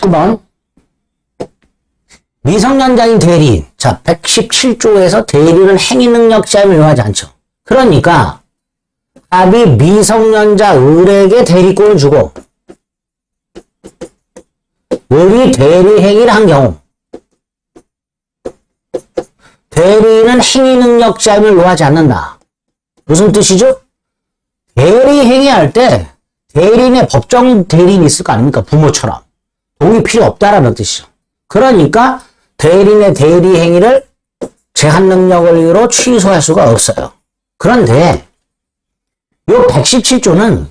3번. 미성년자인 대리인. 자, 117조에서 대리는 행위능력자임을 요하지 않죠. 그러니까 갑이 미성년자 을에게 대리권을 주고 을이 대리 행위를 한 경우 대리인은 행위능력자임을 요하지 않는다. 무슨 뜻이죠? 대리 행위할 때 대리인의 법정 대리인이 있을 거 아닙니까? 부모처럼. 동의 필요 없다라는 뜻이죠. 그러니까 대리인의 대리 행위를 제한 능력을 이유로 취소할 수가 없어요. 그런데 이 117조는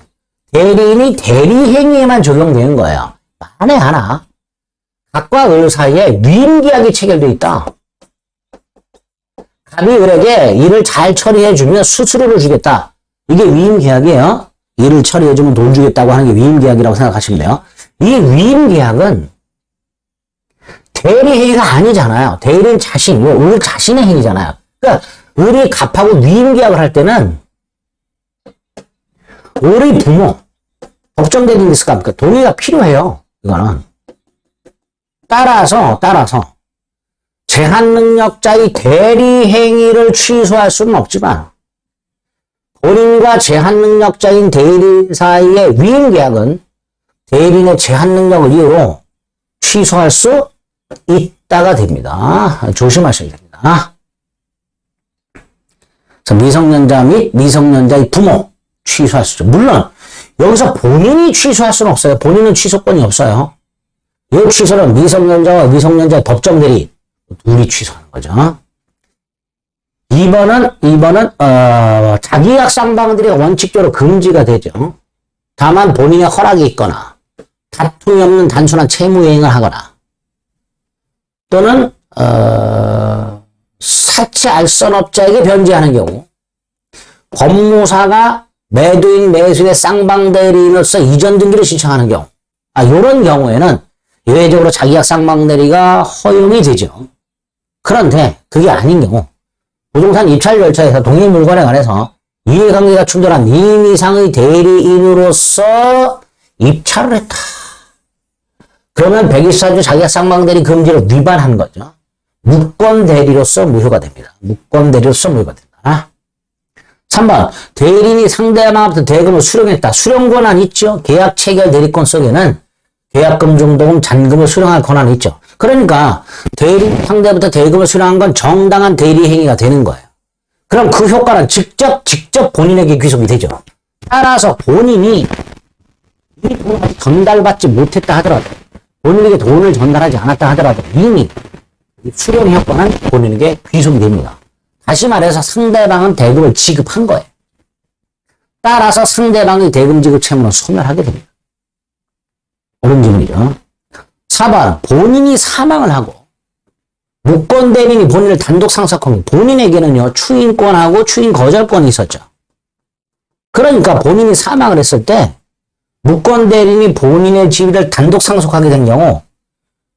대리인이 대리 행위에만 적용되는 거예요. 만에 하나 갑과 을 사이에 위임계약이 체결되어 있다. 갑이 을에게 일을 잘 처리해주면 수수료를 주겠다. 이게 위임계약이에요. 일을 처리해주면 돈 주겠다고 하는 게 위임계약이라고 생각하시면 돼요. 이 위임계약은 대리 행위가 아니잖아요. 대리인 자신, 을 자신의 행위잖아요. 그러니까 을이 갑하고 위임계약을 할 때는 을의 부모, 법정 대리인이 있을까 합니까? 동의가 필요해요. 이거는. 따라서 제한능력자의 대리 행위를 취소할 수는 없지만 본인과 제한능력자인 대리 사이의 위임계약은 대리인의 제한능력을 이유로 취소할 수 있다가 됩니다. 조심하셔야 됩니다. 자, 미성년자 및 미성년자의 부모 취소할 수 있죠. 물론 여기서 본인이 취소할 수는 없어요. 본인은 취소권이 없어요. 이 취소는 미성년자와 미성년자의 법정 대리 둘이 취소하는 거죠. 2번은 자기약 쌍방들이 원칙적으로 금지가 되죠. 다만 본인의 허락이 있거나 다툼이 없는 단순한 채무이행을 하거나 또는 사치 알선업자에게 변제하는 경우 법무사가 매도인 매수인의 쌍방대리인으로서 이전 등기를 신청하는 경우 이런 경우에는 예외적으로 자기약 쌍방대리가 허용이 되죠. 그런데 그게 아닌 경우 부동산 입찰 절차에서 동일 물건에 관해서 이해관계가 충돌한 2인 이상의 대리인으로서 입찰을 했다. 그러면 124조 자기약 쌍방대리 금지를 위반한 거죠. 무권대리로서 무효가 됩니다. 무권대리로서 무효가 된다. 3번 대리인이 상대방한테 대금을 수령했다. 수령 권한 있죠. 계약 체결 대리권 속에는 계약금, 중도금, 잔금을 수령할 권한이 있죠. 그러니까 대리인 상대부터 대금을 수령한 건 정당한 대리 행위가 되는 거예요. 그럼 그 효과는 직접 본인에게 귀속이 되죠. 따라서 본인이 이 돈을 전달받지 못했다 하더라도 본인에게 돈을 전달하지 않았다 하더라도 이미 수령 효과는 본인에게 귀속이 됩니다. 다시 말해서 상대방은 대금을 지급한 거예요. 따라서 상대방의 대금 지급 채무는 소멸하게 됩니다. 옳은 질문이죠. 4번 본인이 사망을 하고 무권대리인이 본인을 단독 상속하면 본인에게는요 추인권하고 추인 거절권이 있었죠. 그러니까 본인이 사망을 했을 때 무권대리인이 본인의 지위를 단독 상속하게 된 경우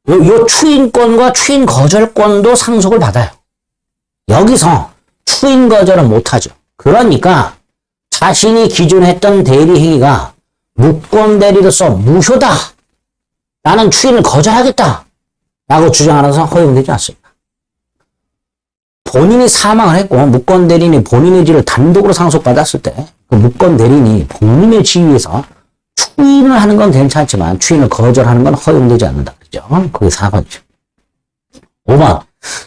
요 추인권과 추인 거절권도 상속을 받아요. 여기서 추인 거절은 못하죠. 그러니까 자신이 기존에 했던 대리 행위가 무권대리로서 무효다. 나는 추인을 거절하겠다. 라고 주장하면서 허용되지 않습니다. 본인이 사망을 했고 무권대리인이 본인의 지위를 단독으로 상속받았을 때 그 무권대리인이 본인의 지위에서 추인을 하는 건 괜찮지만 추인을 거절하는 건 허용되지 않는다. 그죠? 그게 4번이죠. 5번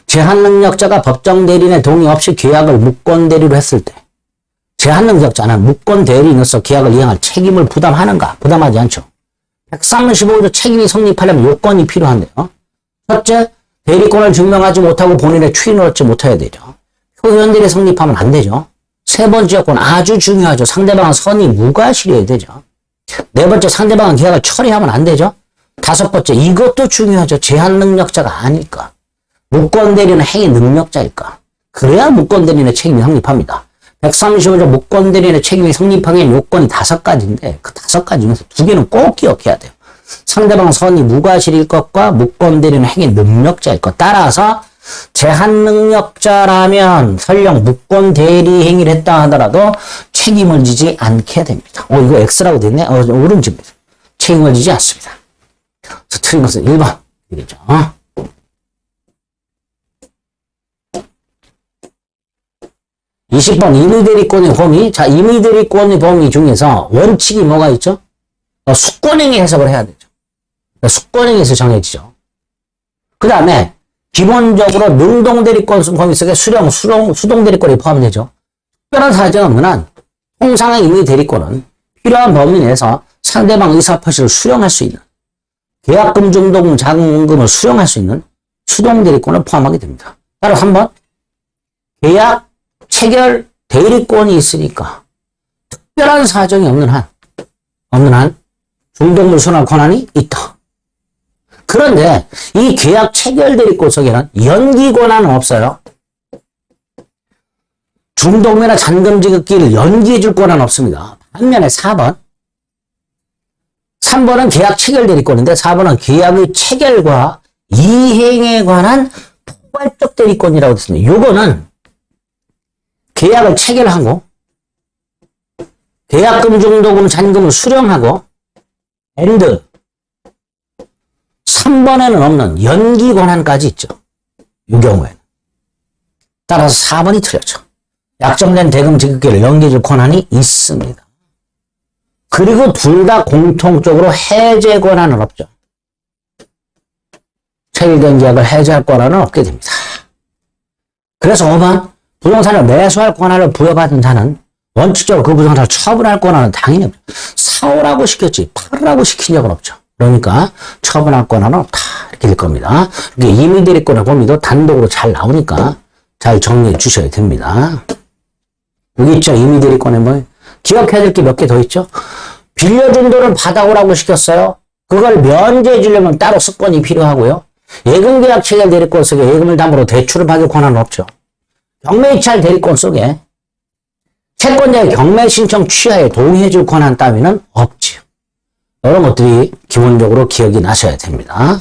제한능력자가 법정대리인의 동의 없이 계약을 무권대리로 했을 때 제한능력자는 무권대리인으로서 계약을 이행할 책임을 부담하는가? 부담하지 않죠. 135조 책임이 성립하려면 요건이 필요한데요. 첫째, 대리권을 증명하지 못하고 본인의 추인을 얻지 못해야 되죠. 표현대리 성립하면 안 되죠. 세 번째 요건 아주 중요하죠. 상대방은 선의 무과실이어야 되죠. 네 번째, 상대방은 계약을 처리하면 안 되죠. 다섯 번째, 이것도 중요하죠. 제한능력자가 아닐까. 무권대리는 행위 능력자일까. 그래야 무권대리인의 책임이 성립합니다. 135조 무권대리인의 책임이 성립하기엔 요건이 5가지인데 그 5가지 중에서 2개는 꼭 기억해야 돼요. 상대방 선이 무과실일 것과 무권대리인의 행위 능력자일 것. 따라서 제한능력자라면 설령 무권대리 행위를 했다 하더라도 책임을 지지 않게 됩니다. 이거 X라고 됐네? 옳은 질문입니다. 책임을 지지 않습니다. 그래서 틀린 것은 1번. 되겠죠. 20번 임의대리권의 범위. 자, 임의대리권의 범위 중에서 원칙이 뭐가 있죠? 수권행위 해석을 해야 되죠. 수권행위에서 정해지죠. 그 다음에 기본적으로 능동대리권 범위 속에 수동대리권이 포함되죠. 특별한 사정이 없는 한 통상의 임의대리권은 필요한 범위 내에서 상대방 의사표시를 수령할 수 있는 계약금, 중도금, 자금을 수령할 수 있는 수동대리권을 포함하게 됩니다. 따로 3번 계약 체결 대리권이 있으니까 특별한 사정이 없는 한 중도금을 수령할 권한이 있다. 그런데 이 계약 체결 대리권 속에는 연기 권한은 없어요. 중도금이나 잔금 지급기를 연기해 줄 권한은 없습니다. 반면에 3번은 계약 체결 대리권인데 4번은 계약의 체결과 이행에 관한 포괄적 대리권이라고 했습니다. 요거는 계약을 체결하고 계약금, 중도금, 잔금을 수령하고 and 3번에는 없는 연기 권한까지 있죠. 이 경우에는. 따라서 4번이 틀렸죠. 약정된 대금 지급기를 연기해줄 권한이 있습니다. 그리고 둘 다 공통적으로 해제 권한은 없죠. 체결된 계약을 해제할 권한은 없게 됩니다. 그래서 5번 부동산을 매수할 권한을 부여받은 자는 원칙적으로 그 부동산을 처분할 권한은 당연히 없죠. 사오라고 시켰지 팔으라고 시킨 적은 없죠. 그러니까 처분할 권한은 없다. 이렇게 될 겁니다. 이게 임의대리권의 범위도 단독으로 잘 나오니까 잘 정리해 주셔야 됩니다. 여기 있죠. 임의대리권의 범위. 기억해야 될 게 몇 개 더 있죠. 빌려준 돈을 받아오라고 시켰어요. 그걸 면제해 주려면 따로 습권이 필요하고요. 예금계약 체결 대리권 속에 예금을 담보로 대출을 받을 권한은 없죠. 경매입찰 대리권 속에 채권자의 경매 신청 취하에 동의해 줄 권한 따위는 없지요. 이런 것들이 기본적으로 기억이 나셔야 됩니다.